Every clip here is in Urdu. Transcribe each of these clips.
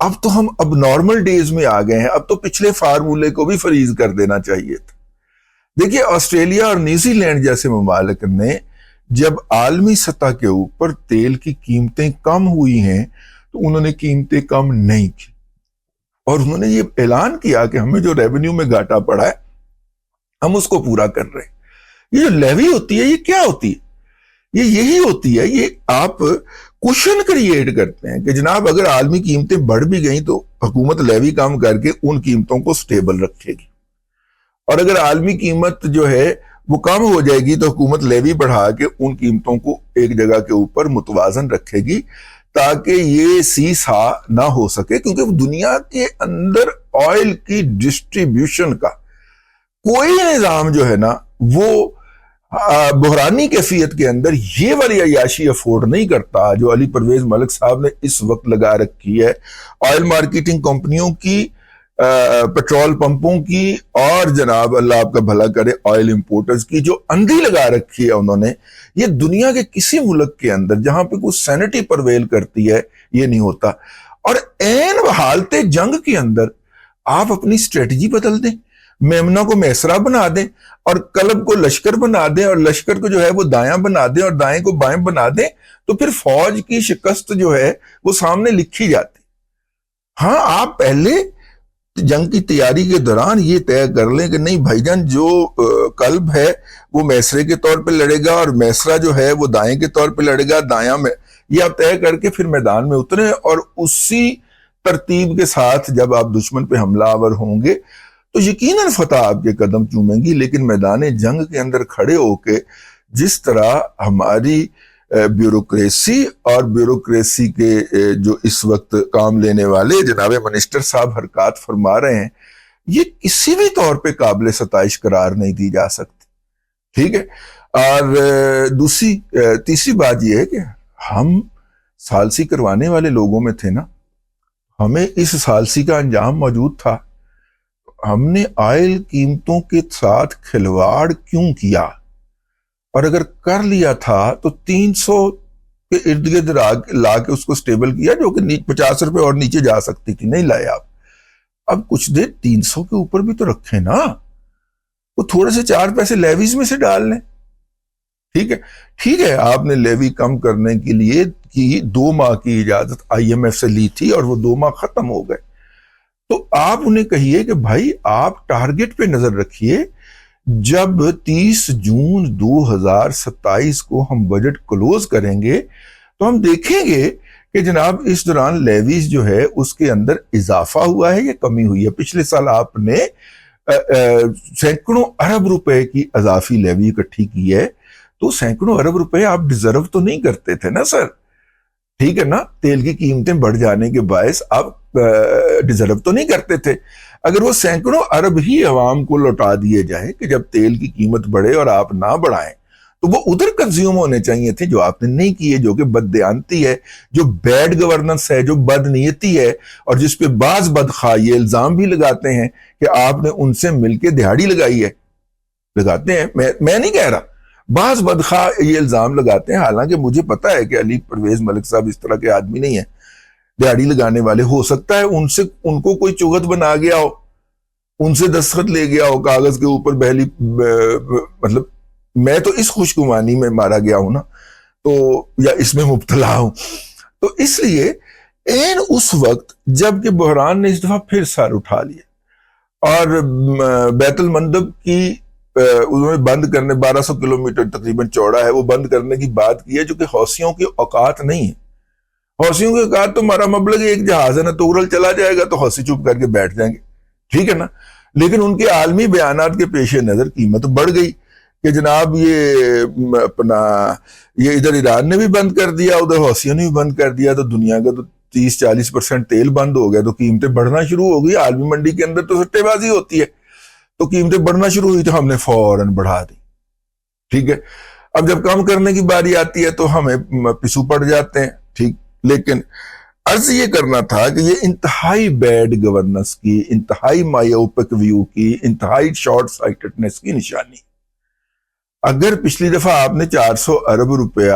اب تو ہم اب نارمل ڈیز میں آ گئے ہیں، اب تو پچھلے فارمولے کو بھی فریز کر دینا چاہیے تھا۔ دیکھیے آسٹریلیا اور نیوزی لینڈ جیسے ممالک نے جب عالمی سطح کے اوپر تیل کی قیمتیں کم ہوئی ہیں تو انہوں نے قیمتیں کم نہیں کی، اور انہوں نے یہ اعلان کیا کہ ہمیں جو ریونیو میں گھاٹا پڑا ہے ہم اس کو پورا کر رہے ہیں۔ یہ جو لیوی ہوتی ہے یہ کیا ہوتی ہے؟ یہ یہی ہوتی ہے، یہ آپ کوشن کریٹ کرتے ہیں کہ جناب اگر عالمی قیمتیں بڑھ بھی گئیں تو حکومت لیوی کام کر کے ان قیمتوں کو سٹیبل رکھے گی، اور اگر عالمی قیمت جو ہے وہ کم ہو جائے گی تو حکومت لیوی بڑھا کے ان قیمتوں کو ایک جگہ کے اوپر متوازن رکھے گی تاکہ یہ سیسا نہ ہو سکے، کیونکہ دنیا کے اندر آئل کی ڈسٹریبیوشن کا کوئی نظام جو ہے نا وہ بحرانی کیفیت کے اندر یہ والی عیاشی افورڈ نہیں کرتا جو علی پرویز ملک صاحب نے اس وقت لگا رکھی ہے آئل مارکیٹنگ کمپنیوں کی، پیٹرول پمپوں کی، اور جناب اللہ آپ کا بھلا کرے آئل امپورٹرز کی جو اندھی لگا رکھی ہے انہوں نے۔ یہ دنیا کے کسی ملک کے اندر جہاں پہ کوئی سینٹی پرویل کرتی ہے یہ نہیں ہوتا، اور عین حالت جنگ کے اندر آپ اپنی اسٹریٹجی بدل دیں، میمنہ کو میسرا بنا دیں اور کلب کو لشکر بنا دیں، اور لشکر کو جو ہے وہ دایاں بنا دیں اور دائیں کو بائیں بنا دیں، تو پھر فوج کی شکست جو ہے وہ سامنے لکھی جاتی۔ ہاں آپ پہلے جنگ کی تیاری کے دوران یہ طے کر لیں کہ نہیں بھائی جان جو کلب ہے وہ میسرے کے طور پہ لڑے گا اور میسرا جو ہے وہ دائیں کے طور پہ لڑے گا، دایاں میں، یہ آپ طے کر کے پھر میدان میں اتریں، اور اسی ترتیب کے ساتھ جب آپ دشمن پہ حملہ آور ہوں گے تو یقیناً فتح آپ کے قدم چومیں گی۔ لیکن میدان جنگ کے اندر کھڑے ہو کے جس طرح ہماری بیوروکریسی اور بیوروکریسی کے جو اس وقت کام لینے والے جناب منسٹر صاحب حرکات فرما رہے ہیں، یہ کسی بھی طور پہ قابل ستائش قرار نہیں دی جا سکتی، ٹھیک ہے۔ اور تیسری بات یہ ہے کہ ہم ثالثی کروانے والے لوگوں میں تھے نا، ہمیں اس ثالثی کا انجام موجود تھا، ہم نے آئل قیمتوں کے ساتھ کھلواڑ کیوں کیا؟ اور اگر کر لیا تھا تو 300 کے ارد گرد لا کے اس کو سٹیبل کیا، جو کہ 50 روپے اور نیچے جا سکتی تھی، نہیں لائے آپ۔ اب کچھ دیر 300 کے اوپر بھی تو رکھیں نا، وہ تھوڑے سے 4 پیسے لیویز میں سے ڈال لیں، ٹھیک ہے۔ آپ نے لیوی کم کرنے کے لیے کی 2 ماہ کی اجازت IMF سے لی تھی اور وہ 2 ماہ ختم ہو گئے، تو آپ انہیں کہیے کہ بھائی آپ ٹارگٹ پہ نظر رکھیے، جب 30 جون 2027 کو ہم بجٹ کلوز کریں گے تو ہم دیکھیں گے کہ جناب اس دوران لیویز جو ہے اس کے اندر اضافہ ہوا ہے یا کمی ہوئی ہے۔ پچھلے سال آپ نے سینکڑوں ارب روپے کی اضافی لیوی اکٹھی کی ہے، تو سینکڑوں ارب روپے آپ ڈیزرو تو نہیں کرتے تھے نا سر، ٹھیک ہے نا، تیل کی قیمتیں بڑھ جانے کے باعث آپ ڈیزرو تو نہیں کرتے تھے۔ اگر وہ سینکڑوں ارب ہی عوام کو لوٹا دیے جائیں کہ جب تیل کی قیمت بڑھے اور آپ نہ بڑھائیں، تو وہ ادھر کنزیوم ہونے چاہیے تھے، جو آپ نے نہیں کیے، جو کہ بددیانتی ہے، جو بیڈ گورننس ہے، جو بد نیتی ہے، اور جس پہ بعض بدخواہ یہ الزام بھی لگاتے ہیں کہ آپ نے ان سے مل کے دہاڑی لگائی ہے، لگاتے ہیں، میں نہیں کہہ رہا، بعض بدخواہ یہ الزام لگاتے ہیں، حالانکہ مجھے پتا ہے کہ علی پرویز ملک صاحب اس طرح کے آدمی نہیں ہیں دہاڑی لگانے والے۔ ہو سکتا ہے ان کو کوئی چغت بنا گیا ہو، ان سے دستخط لے گیا ہو کاغذ کے اوپر، مطلب میں تو اس خوشگمانی میں مارا گیا ہوں نا، تو یا اس میں مبتلا ہوں، تو اس لیے اس وقت جب کہ بحران نے اس دفعہ پھر سر اٹھا لیا اور بیت المندب کی انہوں نے بند کرنے، 1200 کلومیٹر تقریباً چوڑا ہے، وہ بند کرنے کی بات کی ہے، جو کہ حوثیوں کی اوقات نہیں ہے۔ حوثیوں کی اوقات تو ہمارا مبلغ ایک جہاز ہے نا، تغرل چلا جائے گا تو حوثی چپ کر کے بیٹھ جائیں گے، ٹھیک ہے نا، لیکن ان کے عالمی بیانات کے پیش نظر قیمت بڑھ گئی کہ جناب یہ ادھر ایران نے بھی بند کر دیا، ادھر حوثیوں نے بھی بند کر دیا، تو دنیا کا تو 30-40% تیل بند ہو گیا، تو قیمتیں بڑھنا شروع ہو گئی۔ عالمی منڈی کے اندر تو سٹے بازی ہوتی ہے، تو قیمتیں بڑھنا شروع ہوئی تو ہم نے فوراً بڑھا دی، ٹھیک ہے۔ اب جب کم کرنے کی باری آتی ہے تو ہمیں پسو پڑ جاتے ہیں، ٹھیک، لیکن عرض یہ کرنا تھا کہ یہ انتہائی بیڈ گورننس کی، انتہائی مایوپک ویو کی، انتہائی شارٹ سائٹڈنس کی نشانی۔ اگر پچھلی دفعہ آپ نے 400 ارب روپیہ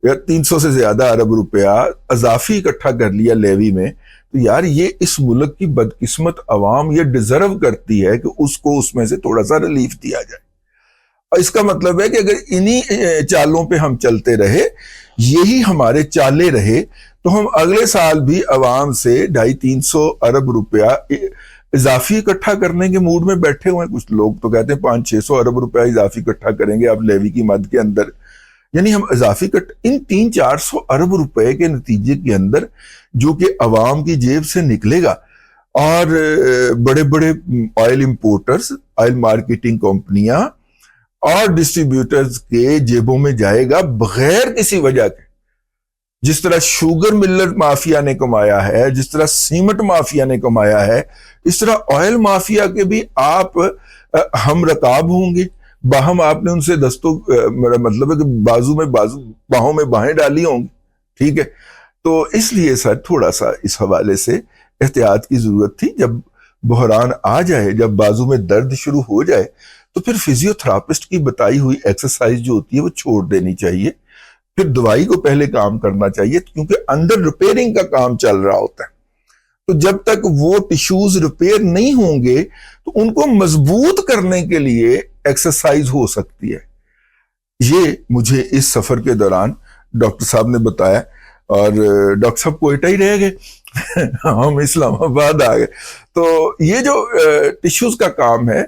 یا 300 سے زیادہ ارب روپیہ اضافی اکٹھا کر لیا لیوی میں، تو یار یہ اس ملک کی بدقسمت عوام یہ ڈیزرو کرتی ہے کہ اس کو اس میں سے تھوڑا سا ریلیف دیا جائے. اور اس کا مطلب ہے کہ اگر انہی چالوں پہ ہم چلتے رہے، یہی ہمارے چالے رہے، تو ہم اگلے سال بھی عوام سے 250-300 ارب روپیہ اضافی اکٹھا کرنے کے موڈ میں بیٹھے ہوئے ہیں. کچھ لوگ تو کہتے ہیں 500-600 ارب روپیہ اضافی اکٹھا کریں گے اب لیوی کی مد کے اندر. یعنی ہم اضافی ان 300-400 ارب روپے کے نتیجے کے اندر جو کہ عوام کی جیب سے نکلے گا، اور بڑے بڑے آئل امپورٹرز، آئل مارکیٹنگ کمپنیاں اور ڈسٹریبیوٹرز کے جیبوں میں جائے گا بغیر کسی وجہ کے. جس طرح شوگر ملر مافیا نے کمایا ہے، جس طرح سیمنٹ مافیا نے کمایا ہے، اس طرح آئل مافیا کے بھی آپ ہم رکاب ہوں گے. باہم آپ نے ان سے مطلب ہے کہ باہوں میں باہیں ڈالی ہوں گی. ٹھیک ہے، تو اس لیے سر تھوڑا سا اس حوالے سے احتیاط کی ضرورت تھی. جب بحران آ جائے، جب بازو میں درد شروع ہو جائے، تو پھر فزیو تھراپسٹ کی بتائی ہوئی ایکسرسائز جو ہوتی ہے وہ چھوڑ دینی چاہیے. پھر دوائی کو پہلے کام کرنا چاہیے، کیونکہ اندر ریپیئرنگ کا کام چل رہا ہوتا ہے. تو جب تک وہ ٹیشوز ریپیئر نہیں ہوں گے تو ان کو مضبوط کرنے کے لیے ایکسرسائز ہو سکتی ہے. یہ مجھے اس سفر کے دوران ڈاکٹر صاحب نے بتایا، اور ڈاکٹر صاحب کوئٹہ ہی رہ گئے، ہم اسلام آباد آ گئے. تو یہ جو ٹیشوز کا کام ہے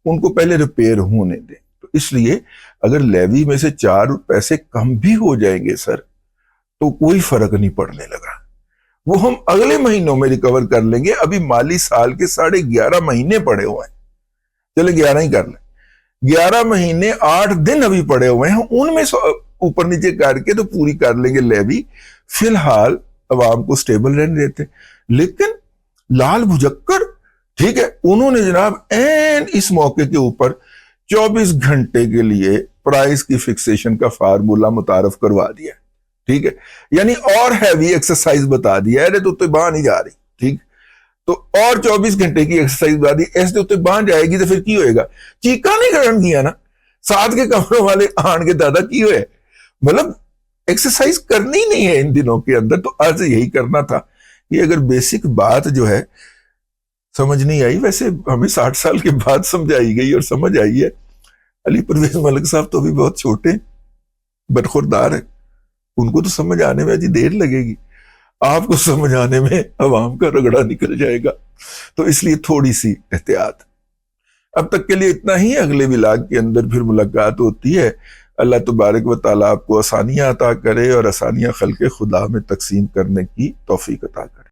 ان کو پہلے ریپیئر ہونے دیں. تو اس لیے اگر لیوی میں سے 4 پیسے کم بھی ہو جائیں گے سر، تو کوئی فرق نہیں پڑنے لگا. وہ ہم اگلے مہینوں میں ریکور کر لیں گے. ابھی مالی سال کے 11.5 مہینے پڑے ہوئے ہیں، چلے 11 ہی کر لیں. 11 مہینے 8 دن ابھی پڑے ہوئے ہیں، ان میں اوپر نیچے کر کے تو پوری کر لیں گے لیوی. فی الحال عوام کو سٹیبل رہنے دیتے. لیکن لال بھجکڑ، ٹھیک ہے، انہوں نے جناب این اس موقع کے اوپر 24 گھنٹے کے لیے پرائز کی فکسیشن کا فارمولا متعارف کروا دیا. ٹھیک ہے، یعنی اور ہیوی ایکسرسائز بتا دیا ہے، تو باں نہیں جا رہی. ٹھیک، تو اور 24 گھنٹے کی ایکسرسائز بتا دی. ایسے تو باں جائے گی تو پھر کی ہوئے گا؟ چیکا نہیں کرن گیا نا، ساتھ کے کمروں والے آن کے دادا کی ہوئے. مطلب ایکسرسائز کرنی نہیں ہے ان دنوں کے اندر. تو آج یہی کرنا تھا. یہ اگر بیسک بات جو ہے سمجھ نہیں آئی، ویسے ہمیں 60 سال کے بعد سمجھائی گئی اور سمجھ آئی ہے. علی پرویز ملک صاحب تو بھی بہت چھوٹے بدخوردار ہیں، ان کو تو سمجھ آنے میں دیر لگے گی، آپ کو سمجھ آنے میں عوام کا رگڑا نکل جائے گا. تو اس لیے تھوڑی سی احتیاط. اب تک کے لیے اتنا ہی. اگلے ولاگ کے اندر پھر ملاقات ہوتی ہے. اللہ تبارک و تعالیٰ آپ کو آسانیاں عطا کرے اور آسانیاں خلق خدا میں تقسیم کرنے کی توفیق عطا کرے.